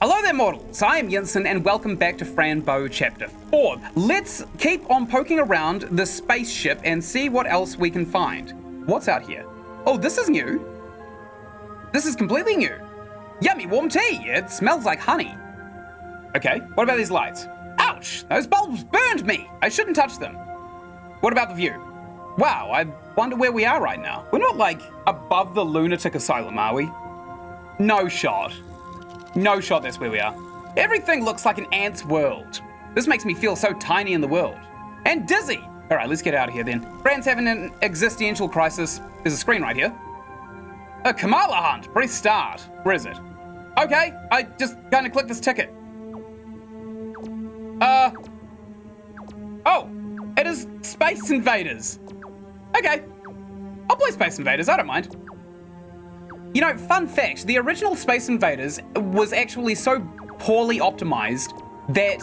Hello there, mortals. I am Ynsin, and welcome back to Fran Bow Chapter 4. Let's keep on poking around the spaceship and see what else we can find. What's out here? Oh, this is new. This is completely new. Yummy warm tea. It smells like honey. Okay, what about these lights? Ouch, those bulbs burned me. I shouldn't touch them. What about the view? Wow, I wonder where we are right now. We're not, like, above the lunatic asylum, are we? No shot. No shot that's where we are. Everything looks like an ant's world. This makes me feel so tiny in the world. And dizzy! Alright, let's get out of here then. Fran's having an existential crisis. There's a screen right here. A Kamala hunt! Press start. Where is it? Okay, I just kinda clicked this ticket. Oh! It is Space Invaders! Okay. I'll play Space Invaders, I don't mind. You know, fun fact, the original Space Invaders was actually so poorly optimized that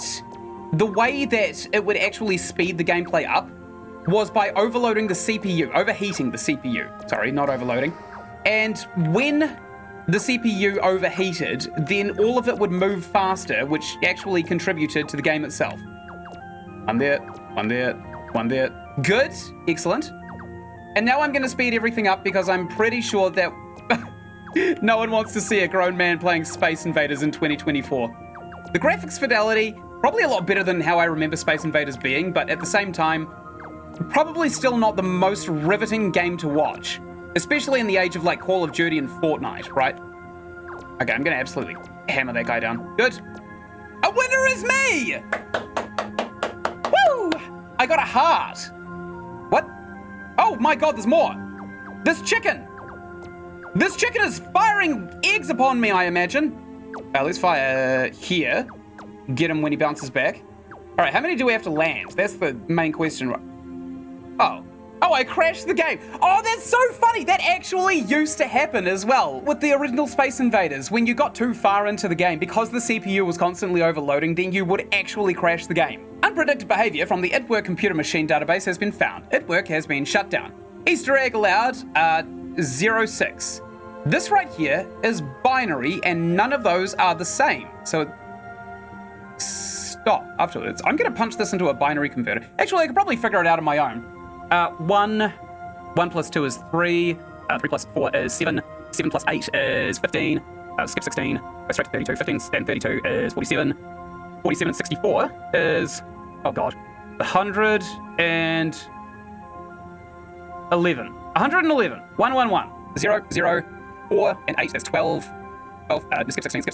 the way that it would actually speed the gameplay up was by overloading the CPU, overheating the CPU. Sorry, not overloading. And when the CPU overheated, then all of it would move faster, which actually contributed to the game itself. One there, one there, one there. Good, excellent. And now I'm gonna speed everything up because I'm pretty sure that no one wants to see a grown man playing Space Invaders in 2024. The graphics fidelity, probably a lot better than how I remember Space Invaders being, but at the same time, probably still not the most riveting game to watch, especially in the age of like Call of Duty and Fortnite, right? Okay, I'm gonna absolutely hammer that guy down. Good. A winner is me! Woo! I got a heart. What? Oh my god, there's more. This chicken is firing eggs upon me, I imagine. Let's fire here. Get him when he bounces back. All right, how many do we have to land? That's the main question. Oh, I crashed the game. Oh, that's so funny. That actually used to happen as well with the original Space Invaders. When you got too far into the game, because the CPU was constantly overloading, then you would actually crash the game. Unpredicted behavior from the ITWARD computer machine database has been found. ITWARD has been shut down. Easter egg allowed, 06. This right here is binary, and none of those are the same. So, stop afterwards. I'm gonna punch this into a binary converter. Actually, I could probably figure it out on my own. 1 plus 2 is 3, 3 plus 4 is 7, 7 plus 8 is 15, skip 16, go straight to 32, 15 and 32 is 47, 47 and 64 is, oh god, 111, 111, 111, 0, 0, 4 and 8 is 12. 12, skip 16 is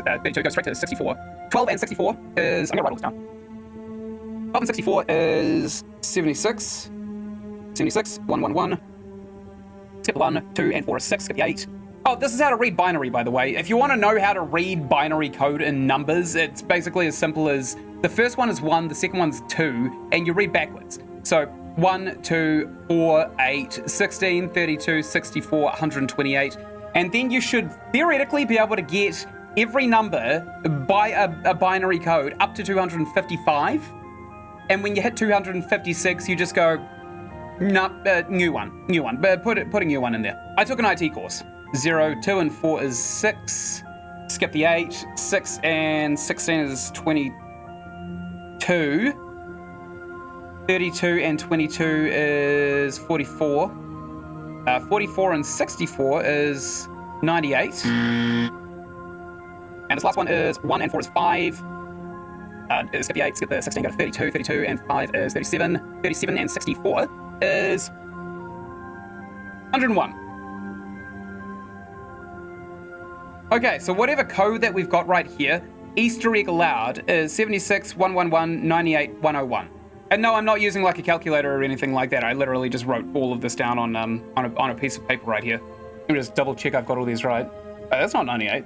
32, go straight to 64. 12 and 64 is, I'm gonna write all this down. 12 and 64 is 76. 76, 111. Skip 1, 2 and 4 is 6, skip the 8. Oh, this is how to read binary, by the way. If you want to know how to read binary code in numbers, it's basically as simple as the first one is 1, the second one's 2, and you read backwards. So 1, 2, 4, 8, 16, 32, 64, 128. And then you should theoretically be able to get every number by a binary code up to 255. And when you hit 256, you just go, no, new one. But put a new one in there. I took an IT course. 0, 2 and 4 is 6. Skip the 8. 6 and 16 is 22. 32 and 22 is 44. 44 and 64 is 98. And this last one is 1 and 4 is 5. Skip the 8, skip the 16, go to 32. 32 and 5 is 37. 37 and 64 is 101. Okay, so whatever code that we've got right here, Easter egg allowed, is 76, 111, 98, 101. And no, I'm not using like a calculator or anything like that. I literally just wrote all of this down on a piece of paper right here. Let me just double check I've got all these right. That's not 98.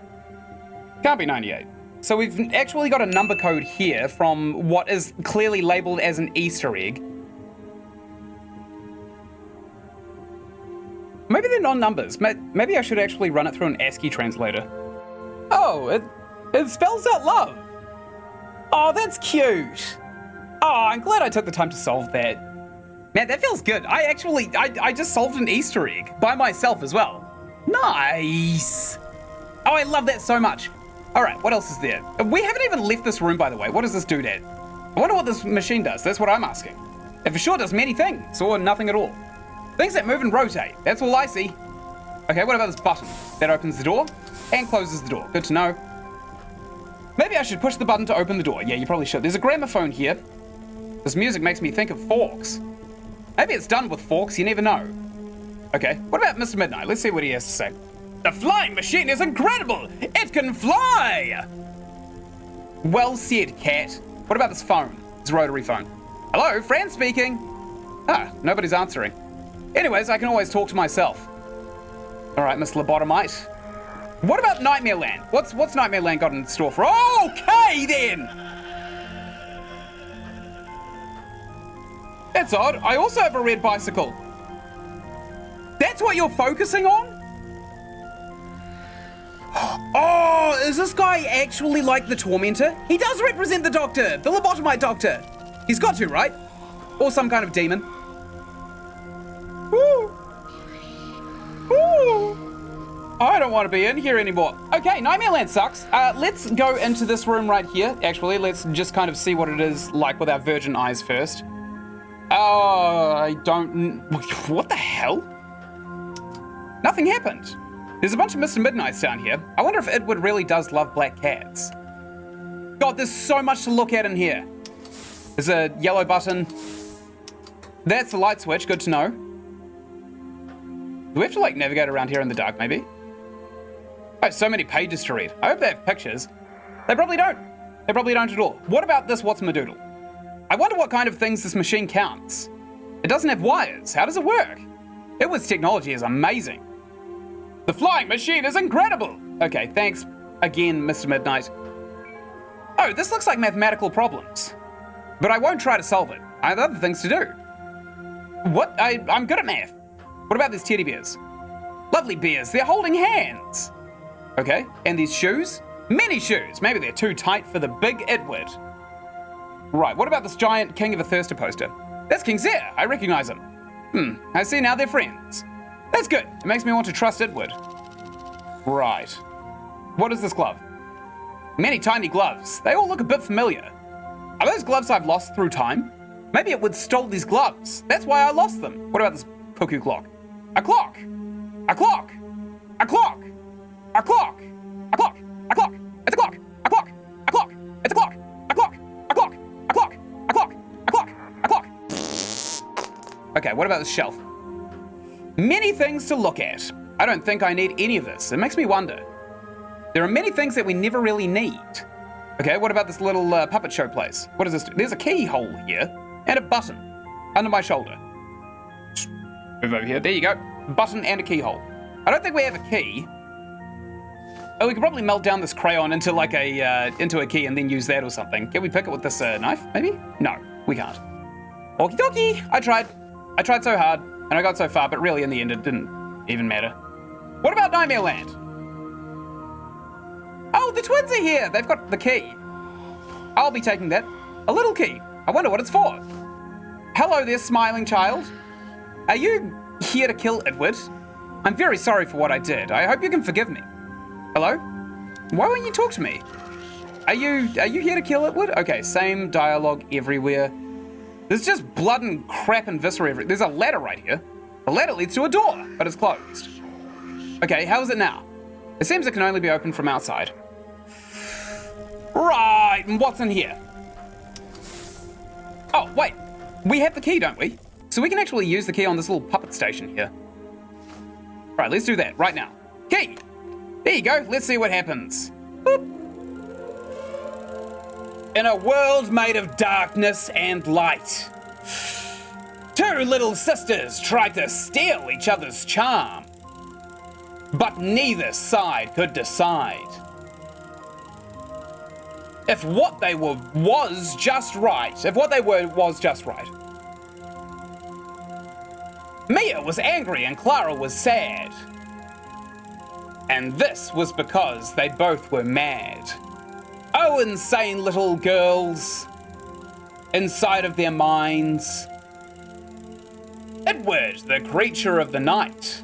Can't be 98. So we've actually got a number code here from what is clearly labeled as an Easter egg. Maybe they're not numbers. Maybe I should actually run it through an ASCII translator. Oh, it spells out love. Oh, that's cute. Oh, I'm glad I took the time to solve that. Man, that feels good. I just solved an Easter egg by myself as well. Nice. Oh, I love that so much. All right, what else is there? We haven't even left this room, by the way. What does this doodad? I wonder what this machine does. That's what I'm asking. It for sure does many things, or nothing at all. Things that move and rotate. That's all I see. Okay, what about this button? That opens the door and closes the door. Good to know. Maybe I should push the button to open the door. Yeah, you probably should. There's a gramophone here. This music makes me think of forks. Maybe it's done with forks, you never know. Okay, what about Mr. Midnight? Let's see what he has to say. The flying machine is incredible! It can fly! Well said, cat. What about this phone? This rotary phone. Hello, Fran speaking. Ah, nobody's answering. Anyways, I can always talk to myself. All right, Miss Lobotomite. What about Nightmare Land? What's Nightmare Land got in store for? Okay, then! That's odd. I also have a red bicycle. That's what you're focusing on? Oh, is this guy actually like the Tormentor? He does represent the Doctor, the Lobotomite Doctor. He's got to, right? Or some kind of demon. Woo! Woo! I don't want to be in here anymore. Okay, Nightmare Land sucks. Let's go into this room right here. Actually, let's just kind of see what it is like with our virgin eyes first. I don't... What the hell? Nothing happened. There's a bunch of Mr. Midnights down here. I wonder if Edward really does love black cats. God, there's so much to look at in here. There's a yellow button. That's the light switch, good to know. Do we have to, like, navigate around here in the dark, maybe? Oh, so many pages to read. I hope they have pictures. They probably don't. They probably don't at all. What about this What's My Doodle? I wonder what kind of things this machine counts. It doesn't have wires. How does it work? Edward's technology is amazing. The flying machine is incredible. Okay, thanks again, Mr. Midnight. Oh, this looks like mathematical problems. But I won't try to solve it. I have other things to do. What? I'm good at math. What about these teddy bears? Lovely bears, they're holding hands. Okay, and these shoes? Many shoes. Maybe they're too tight for the big Edward. Right, what about this giant King of a Thirster poster? That's King Zare, I recognize him. I see now they're friends. That's good, it makes me want to trust Edward. Right. What is this glove? Many tiny gloves, they all look a bit familiar. Are those gloves I've lost through time? Maybe Edward stole these gloves, that's why I lost them. What about this cuckoo clock? A clock! A clock! A clock! A clock! A clock! A clock! It's a clock! A clock! A clock! It's a clock! A clock! A clock! A clock! A clock! A clock! A clock! Okay, what about this shelf? Many things to look at. I don't think I need any of this. It makes me wonder. There are many things that we never really need. Okay, what about this little puppet show place? What does this do? There's a keyhole here and a button under my shoulder. Move over here. There you go. Button and a keyhole. I don't think we have a key. Oh, we could probably melt down this crayon into like into a key and then use that or something. Can we pick it with this knife, maybe? No, we can't. Okie dokie. I tried so hard and I got so far, but really in the end it didn't even matter. What about Nightmare Land? Oh, the twins are here. They've got the key. I'll be taking that. A little key. I wonder what it's for. Hello there, smiling child. Are you here to kill Edward? I'm very sorry for what I did. I hope you can forgive me. Hello? Why won't you talk to me? Are you here to kill Edward? Okay, same dialogue everywhere. There's just blood and crap and viscera everywhere. There's a ladder right here. The ladder leads to a door, but it's closed. Okay, how is it now? It seems it can only be opened from outside. Right, and what's in here? Oh, wait. We have the key, don't we? So we can actually use the key on this little puppet station here. Right, let's do that right now. Key! There you go, let's see what happens. Boop. In a world made of darkness and light, two little sisters tried to steal each other's charm. But neither side could decide if what they were was just right. Mia was angry and Clara was sad. And this was because they both were mad. Oh, insane little girls. Inside of their minds. Edward, the creature of the night.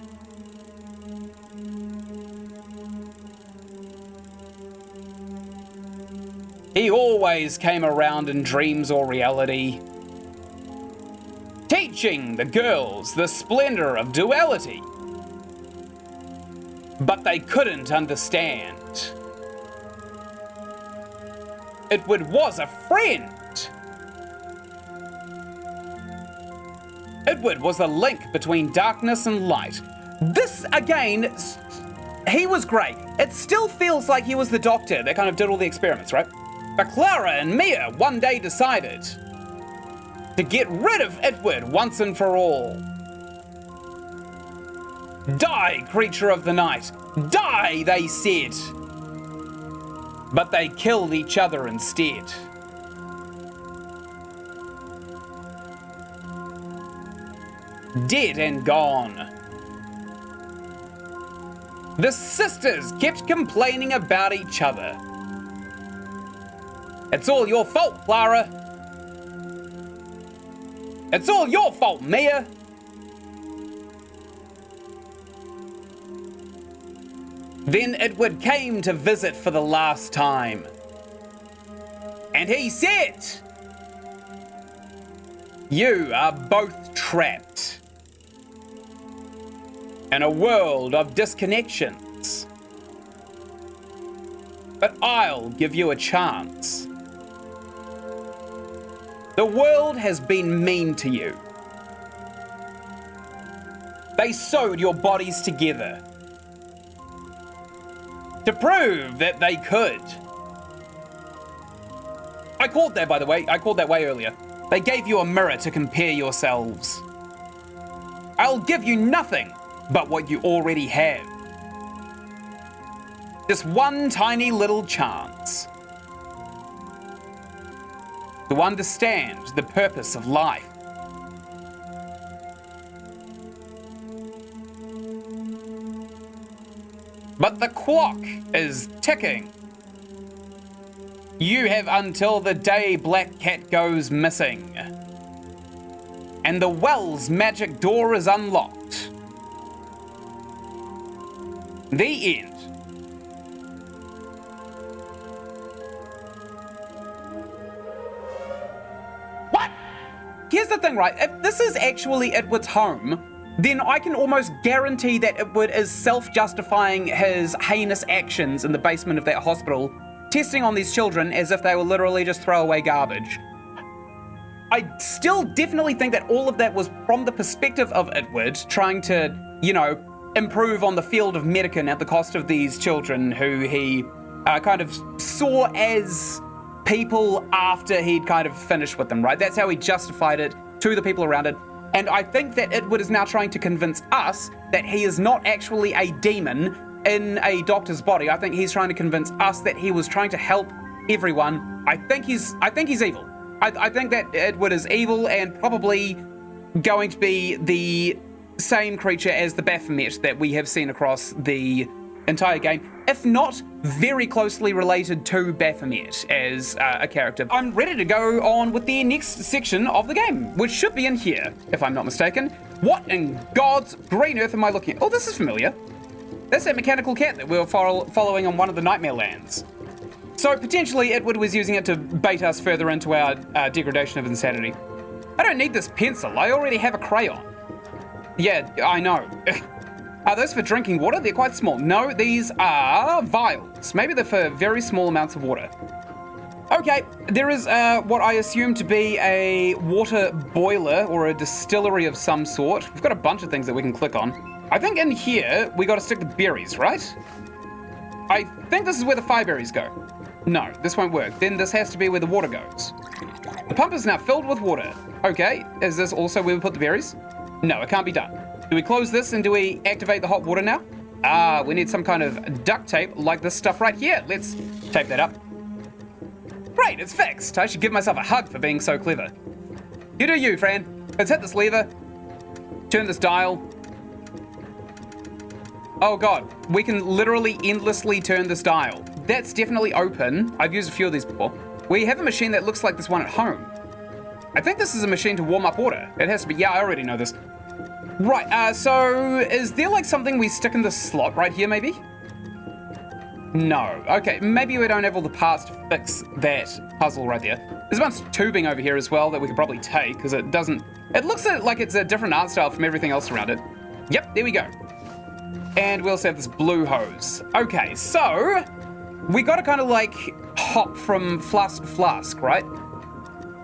He always came around in dreams or reality, teaching the girls the splendor of duality. But they couldn't understand. Itward was a friend. Itward was the link between darkness and light. This, again, he was great. It still feels like he was the doctor that kind of did all the experiments, right? But Clara and Mia one day decided to get rid of Itward once and for all. Die, creature of the night. Die, they said. But they killed each other instead. Dead and gone. The sisters kept complaining about each other. It's all your fault, Clara. It's all your fault, Mia. Then Itward came to visit for the last time. And he said, "You are both trapped in a world of disconnections. But I'll give you a chance. The world has been mean to you. They sewed your bodies together to prove that they could." I called that, by the way. I called that way earlier. They gave you a mirror to compare yourselves. I'll give you nothing but what you already have. Just one tiny little chance to understand the purpose of life. But the clock is ticking. You have until the day Black Cat goes missing. And the well's magic door is unlocked. The end. What? Here's the thing, right? If this is actually Itward's home, then I can almost guarantee that Itward is self-justifying his heinous actions in the basement of that hospital, testing on these children as if they were literally just throwaway garbage. I still definitely think that all of that was from the perspective of Itward, trying to, you know, improve on the field of medicine at the cost of these children who he kind of saw as people after he'd kind of finished with them, right? That's how he justified it to the people around it. And I think that Itward is now trying to convince us that he is not actually a demon in a doctor's body. I think he's trying to convince us that he was trying to help everyone. I think he's evil. I think that Itward is evil and probably going to be the same creature as the Baphomet that we have seen across the entire game, if not very closely related to Baphomet as a character. I'm ready to go on with the next section of the game, which should be in here, if I'm not mistaken. What in God's green earth am I looking at? Oh, this is familiar. That's that mechanical cat that we were following on one of the Nightmare Lands. So potentially Itward was using it to bait us further into our degradation of insanity. I don't need this pencil, I already have a crayon. Yeah, I know. Are those for drinking water? They're quite small. No, these are vials. Maybe they're for very small amounts of water. Okay, there is what I assume to be a water boiler or a distillery of some sort. We've got a bunch of things that we can click on. I think in here, we gotta stick the berries, right? I think this is where the fire berries go. No, this won't work. Then this has to be where the water goes. The pump is now filled with water. Okay, is this also where we put the berries? No, it can't be done. Do we close this and do we activate the hot water now? Ah, we need some kind of duct tape like this stuff right here. Let's tape that up. Great, it's fixed. I should give myself a hug for being so clever. You do you, Fran. Let's hit this lever. Turn this dial. Oh God, we can literally endlessly turn this dial. That's definitely open. I've used a few of these before. We have a machine that looks like this one at home. I think this is a machine to warm up water. It has to be, yeah, I already know this. Right, so is there like something we stick in the slot right here maybe? No. Okay, maybe we don't have all the parts to fix that puzzle right there. There's a bunch of tubing over here as well that we could probably take, because it doesn't... It looks like it's a different art style from everything else around it. Yep, there we go. And we also have this blue hose. Okay, so... we gotta kind of like hop from flask to flask, right?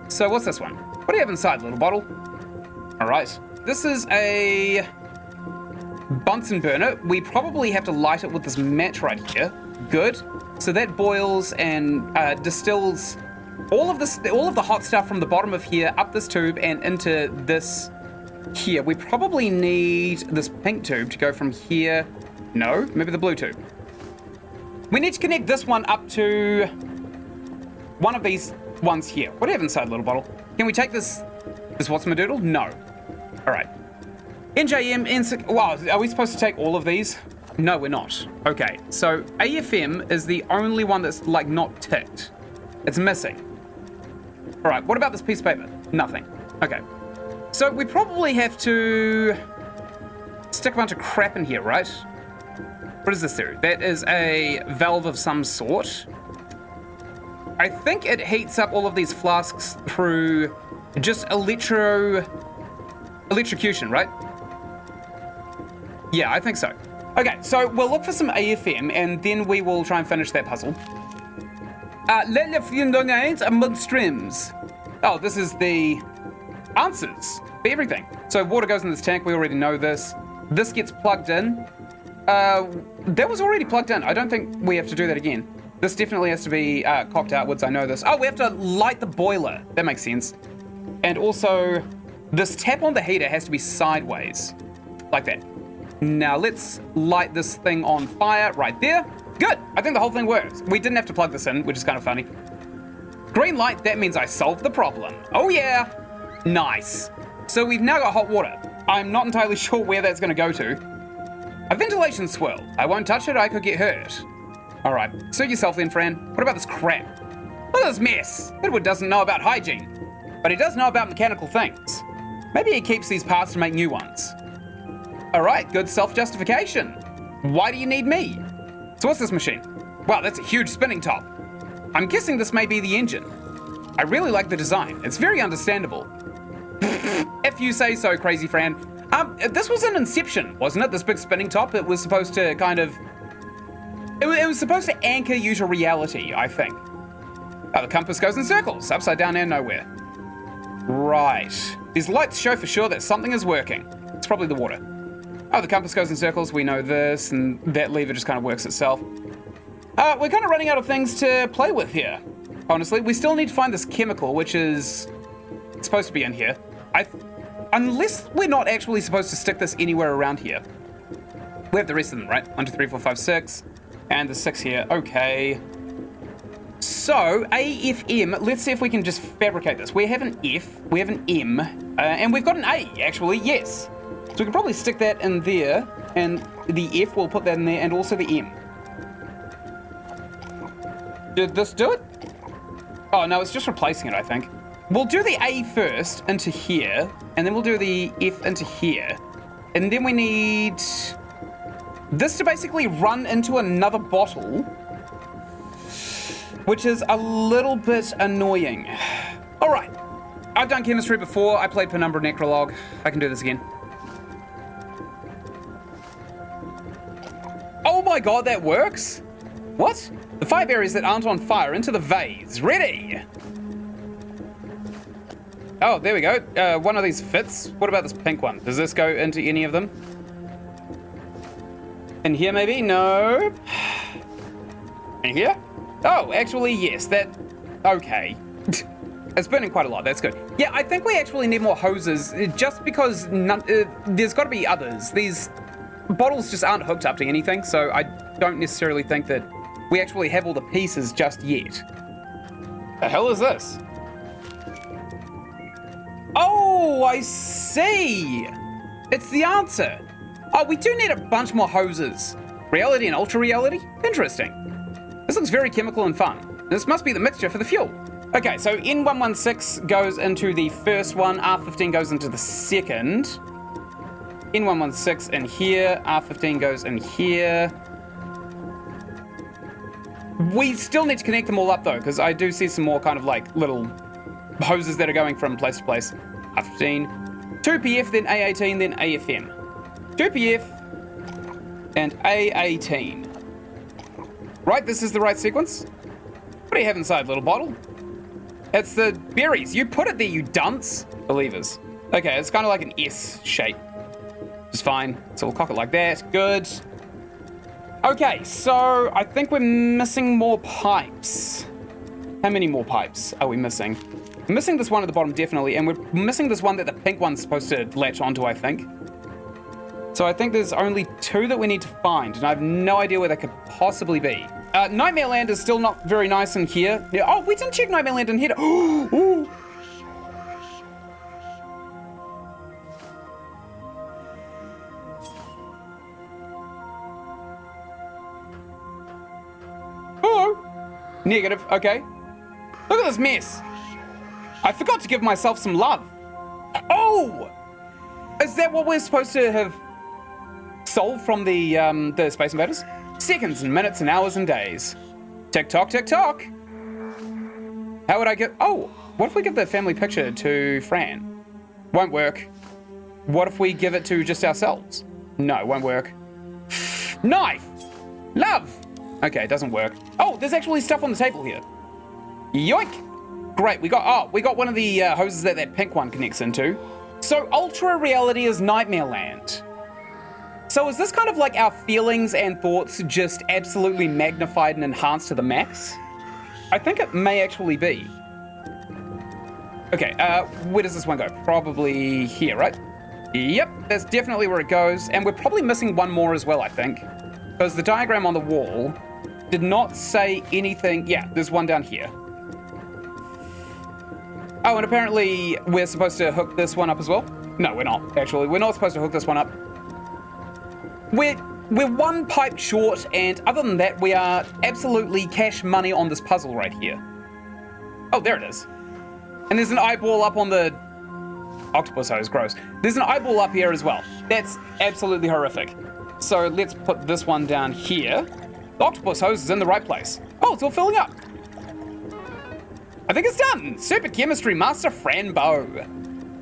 So what's this one? What do you have inside, little bottle? All right. This is a Bunsen burner. We probably have to light it with this match right here. Good. So that boils and distills all of the hot stuff from the bottom of here up this tube and into this here. We probably need this pink tube to go from here. No, maybe the blue tube. We need to connect this one up to one of these ones here. What do you have inside, little bottle? Can we take this what's my doodle? No. All right. NJM, Ynsin. Wow, are we supposed to take all of these? No, we're not. Okay, so AFM is the only one that's like not ticked. It's missing. All right, what about this piece of paper? Nothing. Okay. So we probably have to stick a bunch of crap in here, right? What does this do? That is a valve of some sort. I think it heats up all of these flasks through just electrocution, right? Yeah, I think so. Okay, so we'll look for some AFM and then we will try and finish that puzzle. Streams. Oh, this is the answers for everything. So water goes in this tank, we already know this. This gets plugged in. That was already plugged in. I don't think we have to do that again. This definitely has to be cocked outwards, I know this. Oh, we have to light the boiler. That makes sense. And also, this tap on the heater has to be sideways, like that. Now let's light this thing on fire right there. Good, I think the whole thing works. We didn't have to plug this in, which is kind of funny. Green light, that means I solved the problem. Oh yeah, nice. So we've now got hot water. I'm not entirely sure where that's gonna go to. A ventilation swirl. I won't touch it, I could get hurt. All right, suit yourself then, Fran. What about this crap? Look at this mess. Edward doesn't know about hygiene, but he does know about mechanical things. Maybe he keeps these parts to make new ones. All right, good self-justification. Why do you need me? So what's this machine? Wow, that's a huge spinning top. I'm guessing this may be the engine. I really like the design. It's very understandable. If you say so, Crazy Fran. This was an Inception, wasn't it? This big spinning top. It was supposed to kind of... It was supposed to anchor you to reality, I think. Oh, the compass goes in circles, upside down and nowhere. Right. These lights show for sure that something is working. It's probably the water. Oh, the compass goes in circles. We know this, and that lever just kind of works itself. We're kind of running out of things to play with here. Honestly, we still need to find this chemical, which is supposed to be in here. Unless we're not actually supposed to stick this anywhere around here. We have the rest of them, right? 1, 2, 3, 4, 5, 6. And the 6 here. Okay. So, AFM, let's see if we can just fabricate this. We have an F, we have an M, and we've got an A, actually, yes. So we can probably stick that in there, and the F, we'll put that in there, and also the M. Did this do it? Oh, no, it's just replacing it, I think. We'll do the A first into here, and then we'll do the F into here. And then we need this to basically run into another bottle, which is a little bit annoying. All right, I've done chemistry before. I played Penumbra Necrolog. I can do this again. Oh my god, that works? What? The 5 berries that aren't on fire into the vase. Ready! Oh, there we go. One of these fits. What about this pink one? Does this go into any of them? In here, maybe? No. In here? Oh, actually, yes. That... Okay. It's burning quite a lot. That's good. Yeah, I think we actually need more hoses, just because there's got to be others. These bottles just aren't hooked up to anything, so I don't necessarily think that we actually have all the pieces just yet. The hell is this? Oh, I see. It's the answer. Oh, we do need a bunch more hoses. Reality and ultra reality? Interesting. This looks very chemical and fun. This must be the mixture for the fuel. Okay, so N116 goes into the first one, R15 goes into the second. N116 in here, R15 goes in here. We still need to connect them all up though, because I do see some more kind of like little hoses that are going from place to place. R15, 2PF, then A18, then AFM. 2PF and A18. Right, this is the right sequence. What do you have inside, little bottle? It's the berries. You put it there, you dunce. Believers. Okay, it's kind of like an S shape. It's fine. So we'll cock it like that. Good. Okay, so I think we're missing more pipes. How many more pipes are we missing? We're missing this one at the bottom, definitely, and we're missing this one that the pink one's supposed to latch onto, I think. So I think there's only 2 that we need to find, and I have no idea where they could possibly be. Nightmare Land is still not very nice in here. Oh, we didn't check Nightmare Land in here. Ooh. Oh, negative. Okay. Look at this mess. I forgot to give myself some love. Oh, is that what we're supposed to have solved from the Space Invaders? Seconds and minutes and hours and days. Tick tock, tick tock. How would I get? Oh, what if we give the family picture to Fran? Won't work. What if we give it to just ourselves? No, won't work. Knife. Love. Okay, it doesn't work. Oh, there's actually stuff on the table here. Yoink. Great, we got one of the hoses that pink one connects into. So Ultra Reality is Nightmare Land. So is this kind of like our feelings and thoughts just absolutely magnified and enhanced to the max? I think it may actually be. Okay, where does this one go? Probably here, right? Yep, that's definitely where it goes. And we're probably missing one more as well, I think. Because the diagram on the wall did not say anything. Yeah, there's one down here. Oh, and apparently we're supposed to hook this one up as well? No, we're not, actually. We're not supposed to hook this one up. We're one pipe short, and other than that, we are absolutely cash money on this puzzle right here. Oh, there it is. And there's an eyeball up on the octopus hose, gross. There's an eyeball up here as well. That's absolutely horrific. So let's put this one down here. The octopus hose is in the right place. Oh, it's all filling up. I think it's done. Super Chemistry Master Fran Bow.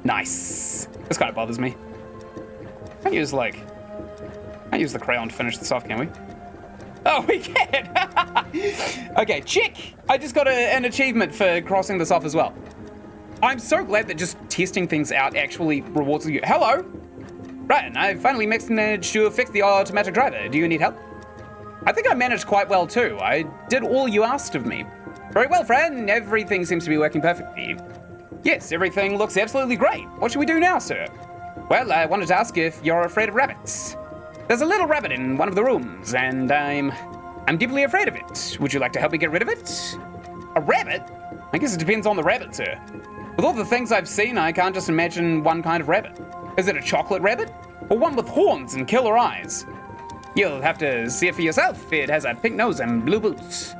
Nice. This kind of bothers me. Can't use the crayon to finish this off, can we? Oh, we can! Okay, check! I just got an achievement for crossing this off as well. I'm so glad that just testing things out actually rewards you. Hello! Right, and I finally managed to fix the automatic driver. Do you need help? I think I managed quite well too. I did all you asked of me. Very well, Fran. Everything seems to be working perfectly. Yes, everything looks absolutely great. What should we do now, sir? Well, I wanted to ask if you're afraid of rabbits. There's a little rabbit in one of the rooms, and I'm deeply afraid of it. Would you like to help me get rid of it? A rabbit? I guess it depends on the rabbit, sir. With all the things I've seen, I can't just imagine one kind of rabbit. Is it a chocolate rabbit? Or one with horns and killer eyes? You'll have to see it for yourself. It has a pink nose and blue boots.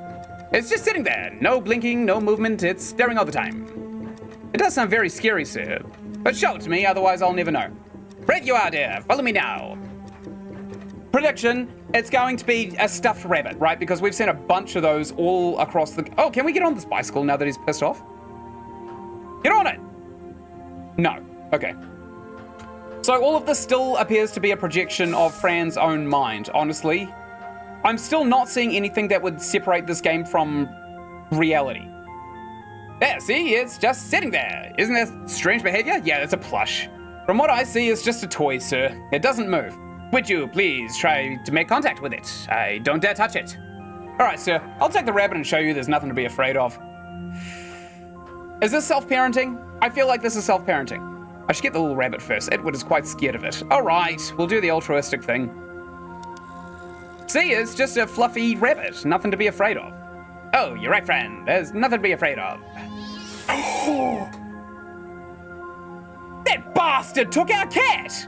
It's just sitting there. No blinking, no movement. It's staring all the time. It does sound very scary, sir. But show it to me, otherwise I'll never know. Right you are, dear. Follow me now. Prediction, it's going to be a stuffed rabbit, right? Because we've seen a bunch of those all across the... Oh, can we get on this bicycle now that he's pissed off? Get on it! No. Okay. So all of this still appears to be a projection of Fran's own mind, honestly. I'm still not seeing anything that would separate this game from reality. There, see? It's just sitting there. Isn't that strange behavior? Yeah, it's a plush. From what I see, it's just a toy, sir. It doesn't move. Would you please try to make contact with it? I don't dare touch it. All right, sir. I'll take the rabbit and show you there's nothing to be afraid of. Is this self-parenting? I feel like this is self-parenting. I should get the little rabbit first. Edward is quite scared of it. All right, we'll do the altruistic thing. See, it's just a fluffy rabbit. Nothing to be afraid of. Oh, you're right, Fran. There's nothing to be afraid of. That bastard took our cat!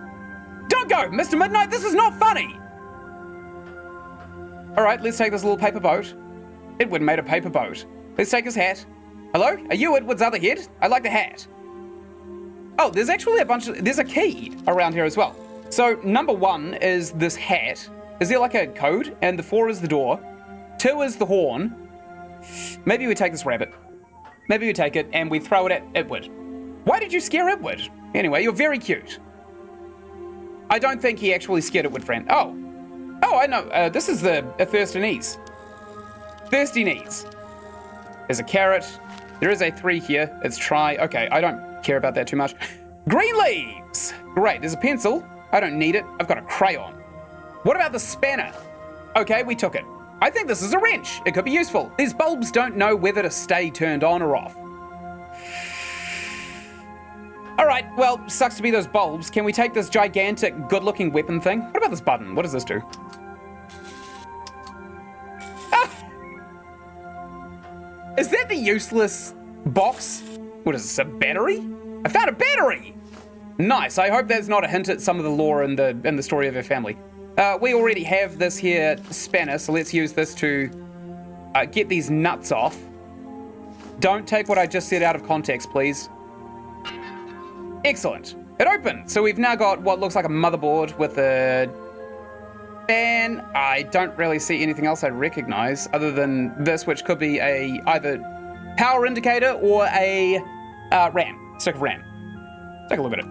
Don't go, Mr. Midnight, this is not funny! Alright, let's take this little paper boat. Edward made a paper boat. Let's take his hat. Hello? Are you Edward's other head? I like the hat. Oh, there's actually there's a key around here as well. So, number 1 is this hat. Is there like a code? And the 4 is the door. 2 is the horn. Maybe we take this rabbit. Maybe we take it and we throw it at Itward. Why did you scare Itward? Anyway, you're very cute. I don't think he actually scared Itward, friend. Oh, I know. This is a Thirsty Knees. Thirsty Knees. There's a carrot. There is a 3 here. It's try. Okay, I don't care about that too much. Green leaves. Great, there's a pencil. I don't need it. I've got a crayon. What about the spanner? Okay, we took it. I think this is a wrench. It could be useful. These bulbs don't know whether to stay turned on or off. All right, well, sucks to be those bulbs. Can we take this gigantic, good-looking weapon thing? What about this button? What does this do? Ah! Is that the useless box? What is this, a battery? I found a battery! Nice, I hope that's not a hint at some of the lore in the story of her family. We already have this here spanner, so let's use this to get these nuts off. Don't take what I just said out of context, please. Excellent. It opened. So we've now got what looks like a motherboard with a fan. I don't really see anything else I recognize other than this, which could be a either power indicator or a RAM. Stick of RAM. Take a look at it.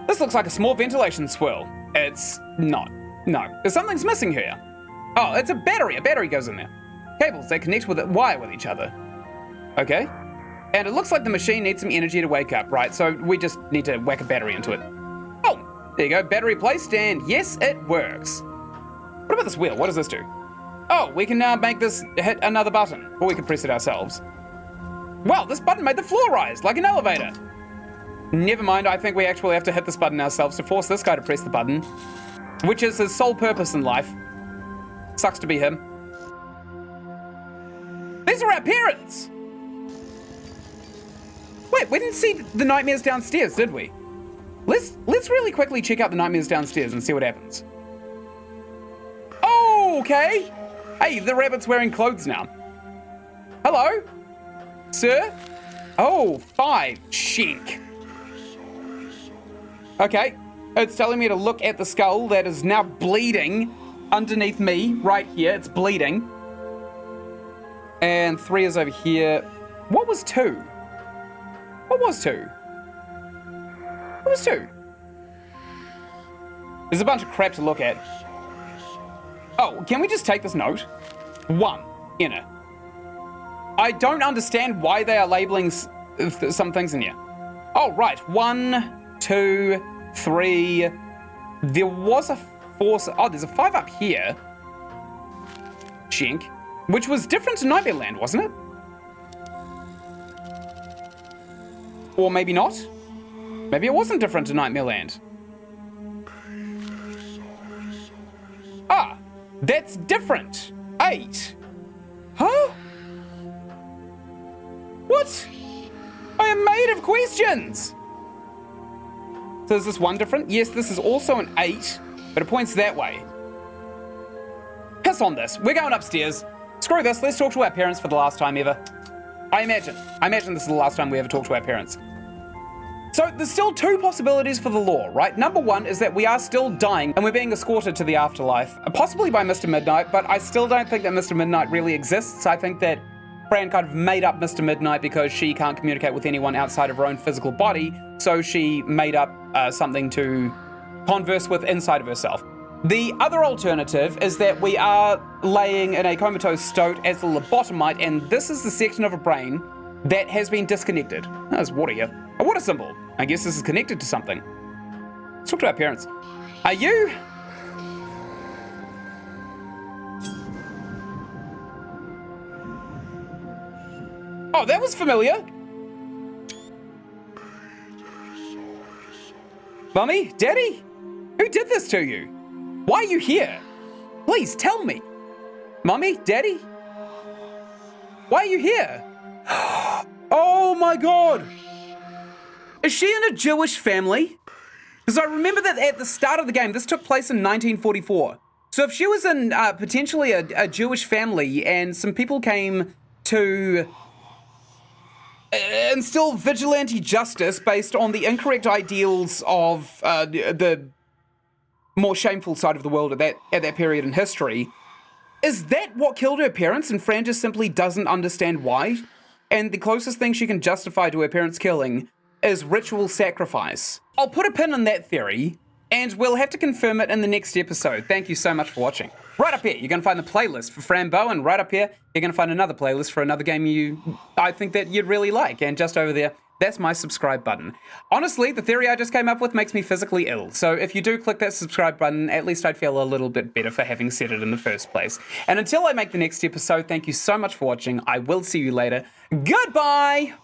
This looks like a small ventilation swirl. It's not. No, something's missing here. Oh, it's a battery. A battery goes in there. Cables, they connect with it, wire with each other. Okay. And it looks like the machine needs some energy to wake up, right? So we just need to whack a battery into it. Oh, there you go. Battery placed, and yes, it works. What about this wheel? What does this do? Oh, we can now make this hit another button, or we can press it ourselves. Wow, this button made the floor rise like an elevator. Never mind, I think we actually have to hit this button ourselves to force this guy to press the button, which is his sole purpose in life. Sucks to be him. These are our parents! Wait, we didn't see the nightmares downstairs, did we? Let's really quickly check out the nightmares downstairs and see what happens. Oh, okay. Hey, the rabbit's wearing clothes now. Hello? Sir? Oh, 5. Shink. Okay. It's telling me to look at the skull that is now bleeding underneath me, right here. It's bleeding. And 3 is over here. What was 2? What was 2? What was 2? There's a bunch of crap to look at. Oh, can we just take this note? 1, inner. I don't understand why they are labeling some things in here. Oh, right. 1, 2, 3. There was a 4. Oh, there's a 5 up here. Chink. Which was different to Nightmare Land, wasn't it? Or maybe not. Maybe it wasn't different to Nightmare Land. Ah, that's different. 8. Huh? What? I am made of questions. So is this 1 different? Yes, this is also an 8, but it points that way. Piss on this. We're going upstairs. Screw this. Let's talk to our parents for the last time ever. I imagine this is the last time we ever talk to our parents. So there's still 2 possibilities for the lore, right? Number 1 is that we are still dying and we're being escorted to the afterlife, possibly by Mr. Midnight, but I still don't think that Mr. Midnight really exists. I think that Fran kind of made up Mr. Midnight because she can't communicate with anyone outside of her own physical body, so she made up something to converse with inside of herself. The other alternative is that we are laying in a comatose state as a lobotomite, and this is the section of a brain that has been disconnected. There's water here. A water symbol. I guess this is connected to something. Let's talk to our parents. Are you? Oh, that was familiar. Mummy? Daddy? Who did this to you? Why are you here? Please tell me. Mummy? Daddy? Why are you here? Oh my God. Is she in a Jewish family? Because I remember that at the start of the game, this took place in 1944. So if she was in potentially a Jewish family and some people came to instill vigilante justice based on the incorrect ideals of the more shameful side of the world at that period in history, Is that what killed her parents and Fran just simply doesn't understand why? And the closest thing she can justify to her parents' killing is ritual sacrifice. I'll put a pin in that theory, and we'll have to confirm it in the next episode. Thank you so much for watching. Right up here, you're going to find the playlist for Fran Bow, and right up here, you're going to find another playlist for another game I think that you'd really like. And just over there, that's my subscribe button. Honestly, the theory I just came up with makes me physically ill. So if you do click that subscribe button, at least I'd feel a little bit better for having said it in the first place. And until I make the next episode, thank you so much for watching. I will see you later. Goodbye!